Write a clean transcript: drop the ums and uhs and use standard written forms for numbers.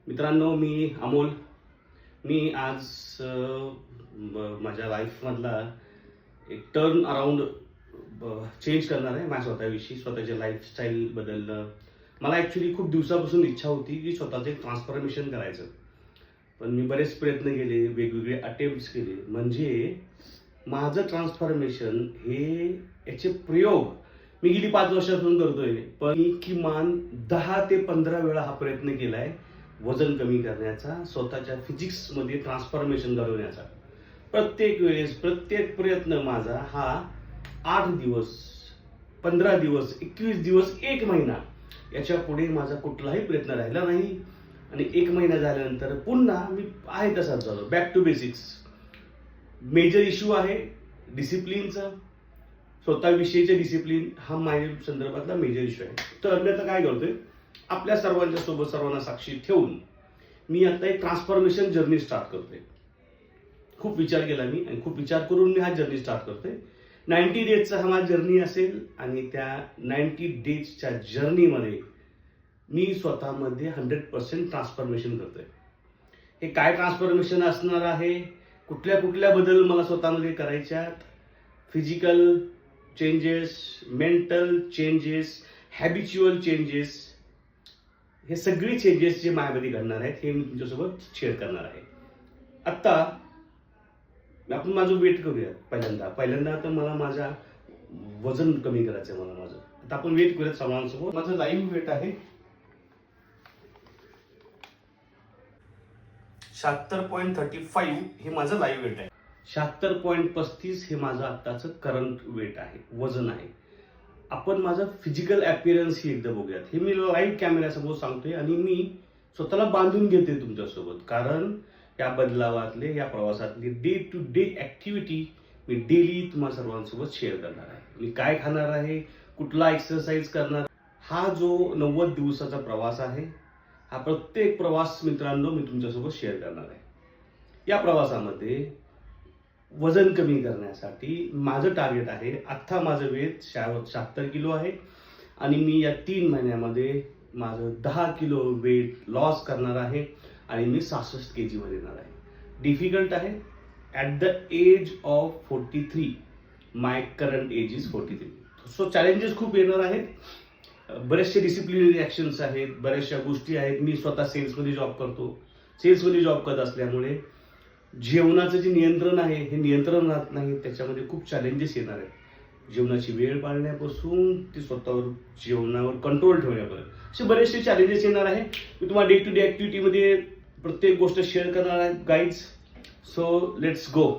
मित्रांनो, मी अमोल. मी आज माझ्या लाईफमधला एक टर्न अराउंड चेंज करणार आहे. माझ्या स्वतःविषयी, स्वतःच्या लाईफस्टाईल बदलणं. मला ॲक्च्युली खूप दिवसापासून इच्छा होती की स्वतःचं एक ट्रान्सफॉर्मेशन करायचं. पण मी बरेच प्रयत्न केले, वेगवेगळे अटेम्प्ट्स केले. म्हणजे माझं ट्रान्सफॉर्मेशन याचे प्रयोग मी गेली 5 वर्षापासून करतोय. पण मी किमान 10 ते 15 वेळा हा प्रयत्न केला आहे वजन कमी करण्याचा, स्वतःच्या फिजिक्समध्ये ट्रान्सफॉर्मेशन घडवण्याचा. प्रत्येक वेळेस प्रत्येक प्रयत्न माझा हा 8 दिवस, 15 दिवस, 21 दिवस, 1 महिना, याच्या पुढे माझा कुठलाही प्रयत्न राहिला नाही. आणि 1 महिना झाल्यानंतर पुन्हा मी आहे तसाच झालो, back to basics. Major issue आहे डिसिप्लिनचा, स्वतःविषयीचे डिसिप्लिन हा माझ्या संदर्भातला मेजर इश्यू आहे. तर अन्यथा काय करतोय, आपल्या सर्वांच्या सोबत सर्वांना साक्षी ठेवून मी आता एक ट्रान्सफॉर्मेशन जर्नी स्टार्ट करतोय. खूप विचार केला मी आणि खूप विचार करून मी हा जर्नी स्टार्ट करतोय. 90 डेजचा हा माझा जर्नी असेल आणि त्या 90 डेजच्या जर्नीमध्ये मी स्वतःमध्ये 100% ट्रान्सफॉर्मेशन करतोय. हे काय ट्रान्सफॉर्मेशन असणार आहे, कुठल्या कुठल्या बदल मला स्वतःमध्ये करायच्यात, physical changes, mental changes, habitual changes, हे सगळे चेंजेस जे माझ्यामध्ये घडणार आहेत हे मी तुमच्यासोबत शेअर करणार आहे. आत्ता आपण माझं वेट करूया. पहिल्यांदा तर मला माझा वजन कमी करायचं आहे. माझं आता आपण वेट करूयात सर्वांसोबत. माझं लाईव्ह वेट आहे 76.35. हे माझं लाईव्ह वेट आहे. 76.35 हे माझं आत्ताचं करंट वेट आहे, वजन आहे. आपण माझं फिजिकल अपीअरन्स ही एकदा बघूयात. हे मी लाईव्ह कॅमेऱ्यासमोर सांगतोय आणि मी स्वतःला बांधून घेते तुमच्यासोबत, कारण या बदलावातले, या प्रवासातली डे टू डे ॲक्टिव्हिटी मी डेली तुम्हा सर्वांसोबत शेअर करणार आहे. मी काय खाणार आहे, कुठला एक्सरसाइज करणार, हा जो 90 दिवसाचा प्रवास आहे, हा प्रत्येक प्रवास मित्रांनो मी तुमच्यासोबत शेअर करणार आहे. या प्रवासामध्ये वजन कमी करण्यासाठी माझं टार्गेट आहे, आत्ता माझं वेट 76 किलो आहे आणि मी या 3 महिन्यामध्ये माझं 10 किलो वेट लॉस करणार आहे आणि मी 66 kg वर येणार आहे. डिफिकल्ट आहे. At the age of 43, my current age is 43. So challenges खूप येणार आहेत. बरेचसे डिसिप्लिनरी ॲक्शन्स आहेत, बऱ्याचशा गोष्टी आहेत. मी स्वतः सेल्समध्ये जॉब करतो. सेल्समध्ये जॉब करत असल्यामुळे जेवणाचं जे नियंत्रण आहे हे नियंत्रण राहत नाही. त्याच्यामध्ये खूप चॅलेंजेस येणार आहेत. जेवणाची वेळ पाळण्यापासून ते स्वतःवर जेवणावर कंट्रोल ठेवण्यापर्यंत असे बरेचसे चॅलेंजेस येणार आहे. मी तुम्हाला डे टू डे ॲक्टिव्हिटीमध्ये प्रत्येक गोष्ट शेअर करणार आहे गाईज. So let's go.